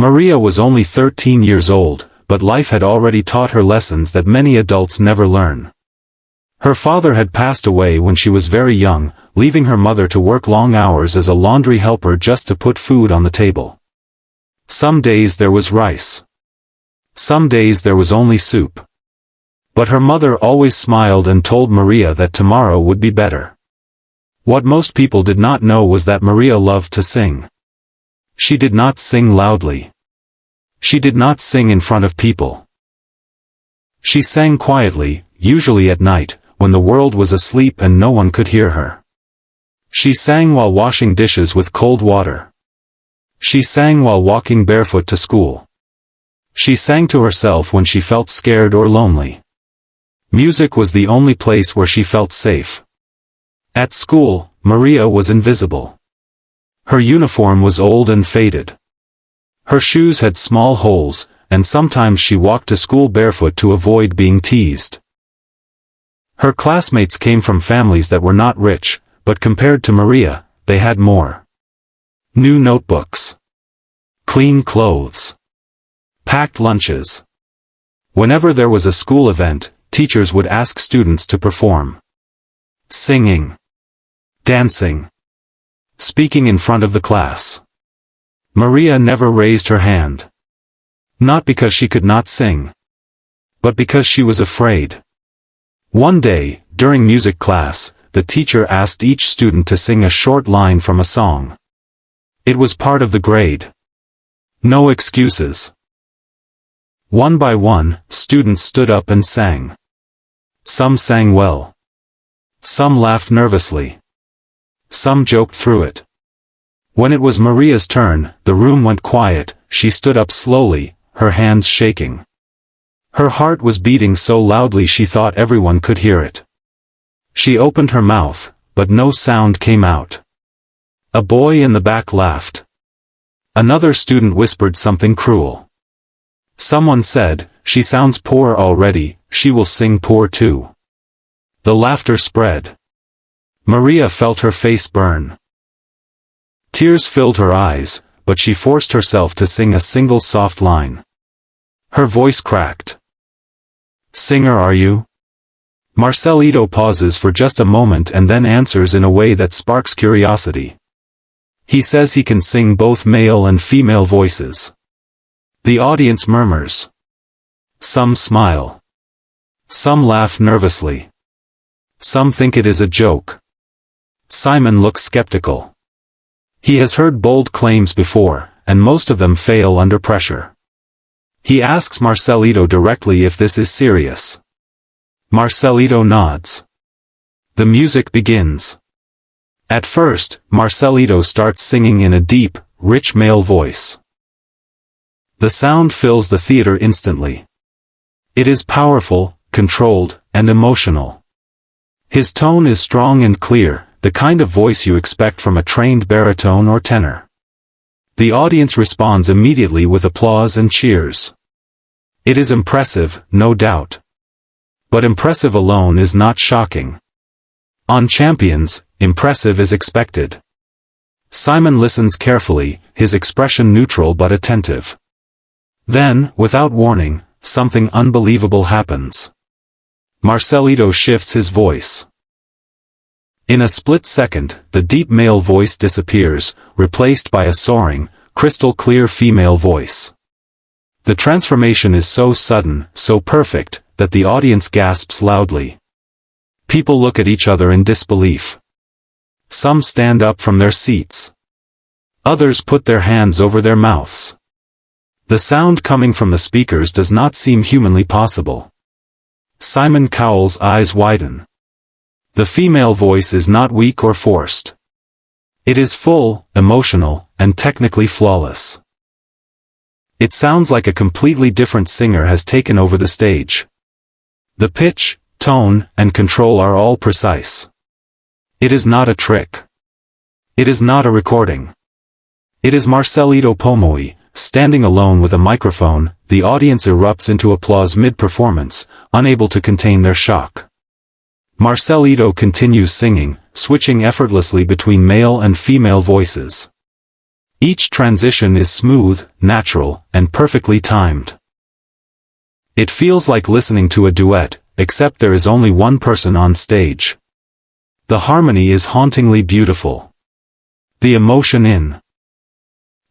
Maria was only 13 years old, but life had already taught her lessons that many adults never learn. Her father had passed away when she was very young, leaving her mother to work long hours as a laundry helper just to put food on the table. Some days there was rice. Some days there was only soup. But her mother always smiled and told Maria that tomorrow would be better. What most people did not know was that Maria loved to sing. She did not sing loudly. She did not sing in front of people. She sang quietly, usually at night, when the world was asleep and no one could hear her. She sang while washing dishes with cold water. She sang while walking barefoot to school. She sang to herself when she felt scared or lonely. Music was the only place where she felt safe. At school, Maria was invisible. Her uniform was old and faded. Her shoes had small holes, and sometimes she walked to school barefoot to avoid being teased. Her classmates came from families that were not rich, but compared to Maria, they had more. New notebooks. Clean clothes. Packed lunches. Whenever there was a school event, teachers would ask students to perform. Singing. Dancing. Speaking in front of the class. Maria never raised her hand. Not because she could not sing, but because she was afraid. One day, during music class, the teacher asked each student to sing a short line from a song. It was part of the grade. No excuses. One by one, students stood up and sang. Some sang well. Some laughed nervously. Some joked through it. When it was Maria's turn, the room went quiet. She stood up slowly, her hands shaking. Her heart was beating so loudly she thought everyone could hear it. She opened her mouth, but no sound came out. A boy in the back laughed. Another student whispered something cruel. Someone said, "She sounds poor already, she will sing poor too." The laughter spread. Maria felt her face burn. Tears filled her eyes, but she forced herself to sing a single soft line. Her voice cracked. "Singer are you?" Marcelito pauses for just a moment and then answers in a way that sparks curiosity. He says he can sing both male and female voices. The audience murmurs. Some smile. Some laugh nervously. Some think it is a joke. Simon looks skeptical. He has heard bold claims before, and most of them fail under pressure. He asks Marcelito directly if this is serious. Marcelito nods. The music begins. At first, Marcelito starts singing in a deep, rich male voice. The sound fills the theater instantly. It is powerful, controlled, and emotional. His tone is strong and clear, the kind of voice you expect from a trained baritone or tenor. The audience responds immediately with applause and cheers. It is impressive, no doubt. But impressive alone is not shocking. On Champions, impressive is expected. Simon listens carefully, his expression neutral but attentive. Then, without warning, something unbelievable happens. Marcelito shifts his voice. In a split second, the deep male voice disappears, replaced by a soaring, crystal-clear female voice. The transformation is so sudden, so perfect, that the audience gasps loudly. People look at each other in disbelief. Some stand up from their seats. Others put their hands over their mouths. The sound coming from the speakers does not seem humanly possible. Simon Cowell's eyes widen. The female voice is not weak or forced. It is full, emotional, and technically flawless. It sounds like a completely different singer has taken over the stage. The pitch, tone, and control are all precise. It is not a trick. It is not a recording. It is Marcelito Pomoi, standing alone with a microphone. The audience erupts into applause mid-performance, unable to contain their shock. Marcelito continues singing, switching effortlessly between male and female voices. Each transition is smooth, natural, and perfectly timed. It feels like listening to a duet, except there is only one person on stage. The harmony is hauntingly beautiful. The emotion in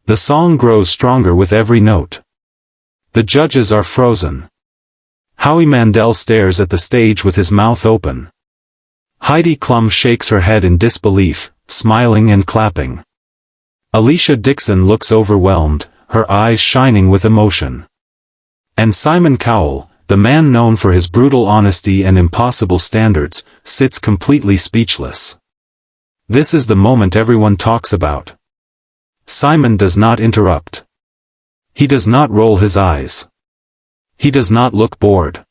the song grows stronger with every note. The judges are frozen. Howie Mandel stares at the stage with his mouth open. Heidi Klum shakes her head in disbelief, smiling and clapping. Alicia Dixon looks overwhelmed, her eyes shining with emotion. And Simon Cowell, the man known for his brutal honesty and impossible standards, sits completely speechless. This is the moment everyone talks about. Simon does not interrupt. He does not roll his eyes. He does not look bored.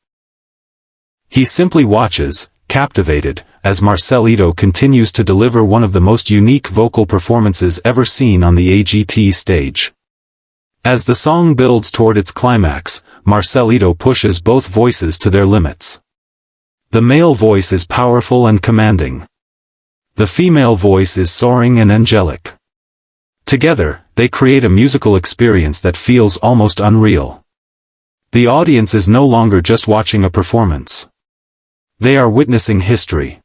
He simply watches, captivated, as Marcelito continues to deliver one of the most unique vocal performances ever seen on the AGT stage. As the song builds toward its climax, Marcelito pushes both voices to their limits. The male voice is powerful and commanding. The female voice is soaring and angelic. Together, they create a musical experience that feels almost unreal. The audience is no longer just watching a performance. They are witnessing history.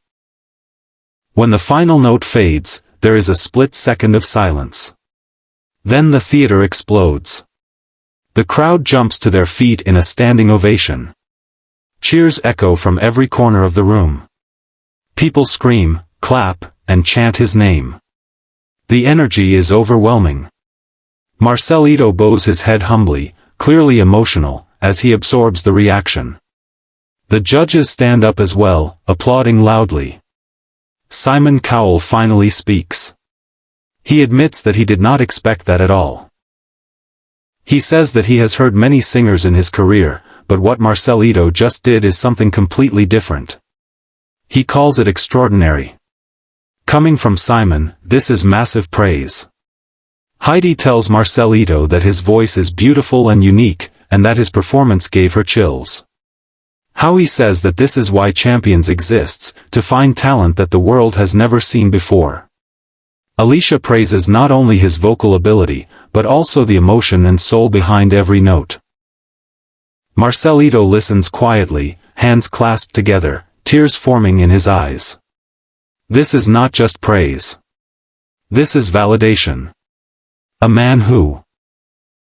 When the final note fades, there is a split second of silence. Then the theater explodes. The crowd jumps to their feet in a standing ovation. Cheers echo from every corner of the room. People scream, clap, and chant his name. The energy is overwhelming. Marcelito bows his head humbly, clearly emotional, as he absorbs the reaction. The judges stand up as well, applauding loudly. Simon Cowell finally speaks. He admits that he did not expect that at all. He says that he has heard many singers in his career, but what Marcelito just did is something completely different. He calls it extraordinary. Coming from Simon, this is massive praise. Heidi tells Marcelito that his voice is beautiful and unique, and that his performance gave her chills. Howie says that this is why Champions exists, to find talent that the world has never seen before. Alicia praises not only his vocal ability, but also the emotion and soul behind every note. Marcelito listens quietly, hands clasped together, tears forming in his eyes. This is not just praise. This is validation. A man who